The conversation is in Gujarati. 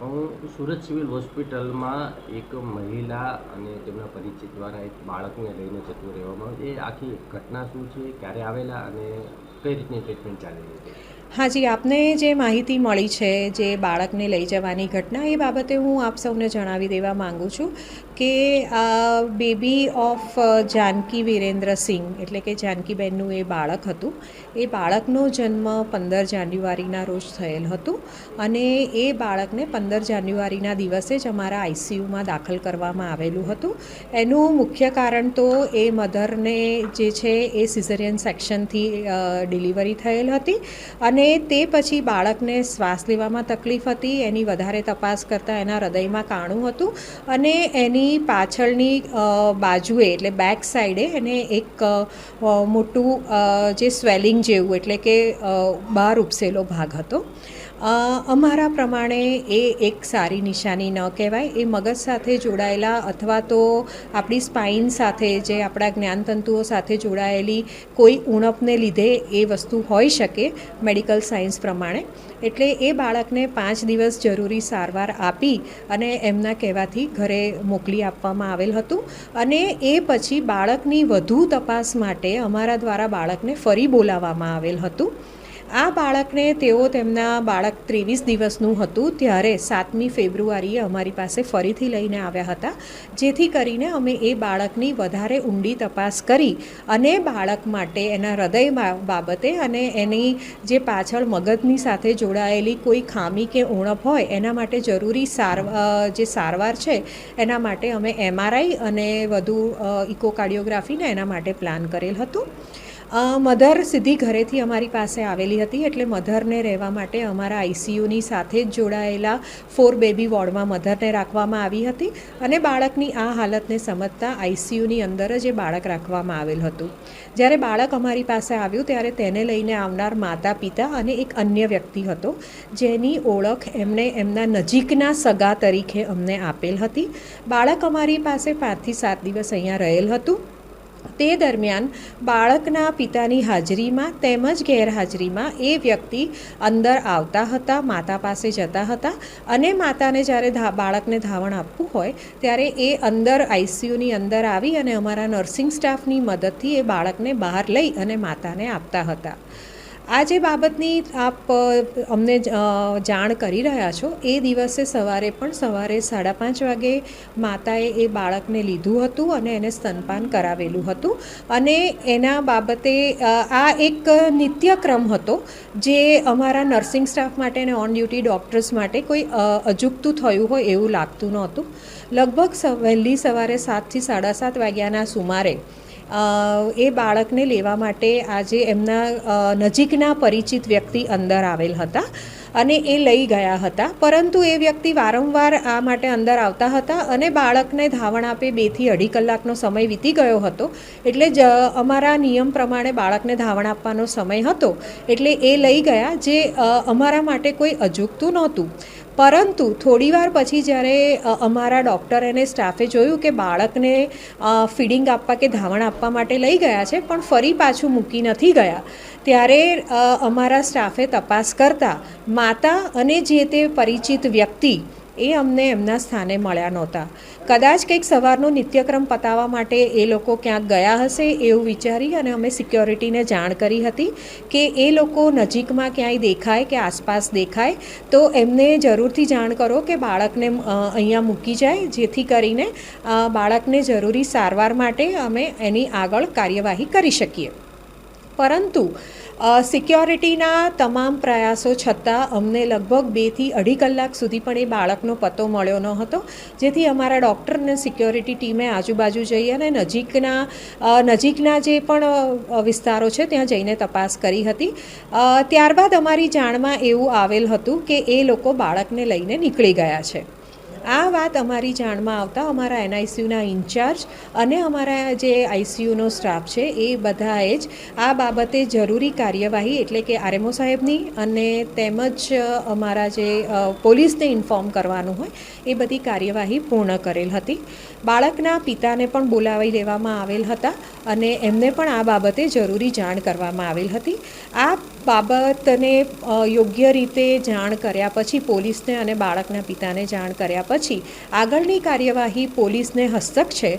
હું સુરત સિવિલ હોસ્પિટલમાં એક મહિલા અને તેમના પરિચિત દ્વારા એક બાળકને લઈને જતું રહેવામાં આવ્યું. એ આખી ઘટના શું છે, ક્યારે આવેલા અને કઈ રીતની ટ્રીટમેન્ટ ચાલી રહી છે? હાજી, આપને જે માહિતી મળી છે જે બાળકને લઈ જવાની ઘટના, એ બાબતે હું આપ સૌને જણાવી દેવા માગું છું કે બેબી ઓફ જાનકી વિરેન્દ્રસિંહ એટલે કે જાનકીબેનનું એ બાળક હતું. એ બાળકનો જન્મ 15 જાન્યુઆરીના રોજ થયેલ હતું અને એ બાળકને 15 જાન્યુઆરીના દિવસે જ અમારા આઈસીયુમાં દાખલ કરવામાં આવેલું હતું. એનું મુખ્ય કારણ તો એ મધરને જે છે એ સિઝેરિયન સેક્શનથી ડિલિવરી થયેલ હતી અને તે પછી બાળકને શ્વાસ લેવામાં તકલીફ હતી. એની વધારે તપાસ કરતાં એના હૃદયમાં કાણું હતું અને એની પાછળની બાજુએ એટલે બેક સાઈડે એને એક મોટું જે સ્વેલિંગ જેવું એટલે કે બહાર ઉપસેલો ભાગ હતો. અમારા પ્રમાણે એ એક સારી નિશાની ન કહેવાય. એ મગજ સાથે જોડાયેલા અથવા તો આપણી સ્પાઇન સાથે જે આપણા જ્ઞાનતંતુઓ સાથે જોડાયેલી કોઈ ઉણપને લીધે એ વસ્તુ હોઈ શકે મેડિકલ સાયન્સ પ્રમાણે. એટલે એ બાળકને 5 દિવસ જરૂરી સારવાર આપી અને એમના કહેવાથી ઘરે મોકલી આપવામાં આવેલ હતું અને એ પછી બાળકની વધુ તપાસ માટે અમારા દ્વારા બાળકને ફરી બોલાવવામાં આવેલ હતું. આ બાળકને તેમના બાળક 23 દિવસનું હતું ત્યારે 7મી ફેબ્રુઆરીએ અમારી પાસે ફરીથી લઈને આવ્યા હતા, જેથી કરીને અમે એ બાળકની વધારે ઊંડી તપાસ કરી અને બાળક માટે એના હૃદય બાબતે અને એની જે પાછળ મગજની સાથે જોડાયેલી કોઈ ખામી કે ઉણપ હોય એના માટે જરૂરી જે સારવાર છે એના માટે અમે MRI અને વધુ ઇકોકાર્ડિયોગ્રાફીને એના માટે પ્લાન કરેલ હતું. મધર સીધી ઘરેથી અમારી પાસે આવેલી હતી એટલે મધરને રહેવા માટે અમારા આઈસીયુની સાથે જ જોડાયેલા 4 બેબી વોર્ડમાં મધરને રાખવામાં આવી હતી અને બાળકની આ હાલતને સમજતા આઈસીયુની અંદર જ એ બાળક રાખવામાં આવેલ હતું. જ્યારે બાળક અમારી પાસે આવ્યું ત્યારે તેને લઈને આવનાર માતા પિતા અને એક અન્ય વ્યક્તિ હતો જેની ઓળખ એમણે એમના નજીકના સગા તરીકે અમને આપેલ હતી. બાળક અમારી પાસે 5 થી 7 દિવસ અહીંયા રહેલ હતું. તે દરમિયાન બાળકના પિતાની હાજરીમાં તેમજ ગેરહાજરીમાં એ વ્યક્તિ અંદર આવતા હતા, માતા પાસે જતા હતા અને માતાને જ્યારે બાળકને ધાવણ આપવું હોય ત્યારે એ અંદર આઈસીયુની અંદર આવી અને અમારા નર્સિંગ સ્ટાફની મદદથી એ બાળકને બહાર લઈ અને માતાને આપતા હતા. આ જે બાબતની આપ અમને જાણ કરી રહ્યા છો, એ દિવસે સવારે 5:30 વાગે માતાએ એ બાળકને લીધું હતું અને એને સ્તનપાન કરાવેલું હતું અને એના બાબતે આ એક નિત્યક્રમ હતો જે અમારા નર્સિંગ સ્ટાફ માટે અને ઓન ડ્યુટી ડૉક્ટર્સ માટે કોઈ અજુગતું થયું હોય એવું લાગતું નહોતું. લગભગ વહેલી સવારે 7 થી 7:30 વાગ્યાના સુમારે એ બાળકને લેવા માટે આજે એમના નજીકના પરિચિત વ્યક્તિ અંદર આવેલ હતા અને એ લઈ ગયા હતા. પરંતુ એ વ્યક્તિ વારંવાર આ માટે અંદર આવતા હતા અને બાળકને ધાવણ આપે 2 થી 2.5 કલાકનો સમય વીતી ગયો હતો. એટલે જ અમારા નિયમ પ્રમાણે બાળકને ધાવણ આપવાનો સમય હતો એટલે એ લઈ ગયા, જે અમારા માટે કોઈ અજુગતું નહોતું. પરંતુ થોડીવાર પછી જ્યારે અમારા ડૉક્ટર અને સ્ટાફે જોયું કે બાળકને ફીડિંગ આપવા કે ધાવણ આપવા માટે લઈ ગયા છે પણ ફરી પાછું મૂકી નથી ગયા, ત્યારે અમારા સ્ટાફે તપાસ કરતાં માતા અને જે તે પરિચિત વ્યક્તિ એ અમને એમના સ્થાને મળ્યા નહોતા. કદાચ કંઈક સવારનો નિત્યક્રમ પતાવવા માટે એ લોકો ક્યાંક ગયા હશે એવું વિચારી અને અમે સિક્યોરિટીને જાણ કરી હતી કે એ લોકો નજીકમાં ક્યાંય દેખાય કે આસપાસ દેખાય તો એમને જરૂરથી જાણ કરો કે બાળકને અહીંયા મૂકી જાય, જેથી કરીને બાળકને જરૂરી સારવાર માટે અમે એની આગળ કાર્યવાહી કરી શકીએ. પરંતુ સિક્યોરિટીના તમામ પ્રયાસો છતાં અમને લગભગ 2 થી 2.5 કલાક સુધી પણ એ બાળકનો પત્તો મળ્યો ન હતો, જેથી અમારા ડૉક્ટર અને સિક્યોરિટી ટીમે આજુબાજુ જઈ અને નજીકના જે પણ વિસ્તારો છે ત્યાં જઈને તપાસ કરી હતી. ત્યારબાદ અમારી જાણમાં એવું આવેલ હતું કે એ લોકો બાળકને લઈને નીકળી ગયા છે. આ વાત અમારી જાણમાં આવતા અમારા એનઆઈસીયુના ઇન્ચાર્જ અને અમારા જે આઈસીયુનો સ્ટાફ છે એ બધાએ જ આ બાબતે જરૂરી કાર્યવાહી એટલે કે આરએમઓ સાહેબની અને તેમજ અમારા જે પોલીસને ઇન્ફોર્મ કરવાનું હોય એ બધી કાર્યવાહી પૂર્ણ કરેલ હતી. બાળકના પિતાને પણ બોલાવી લેવામાં આવેલ હતા અને એમને પણ આ બાબતે જરૂરી જાણ કરવામાં આવેલ હતી. આ બાબતને યોગ્ય રીતે જાણ કર્યા પછી પોલીસને અને બાળકના પિતાને જાણ કર્યા પછી આગળની કાર્યવાહી પોલીસને હસ્તક છે.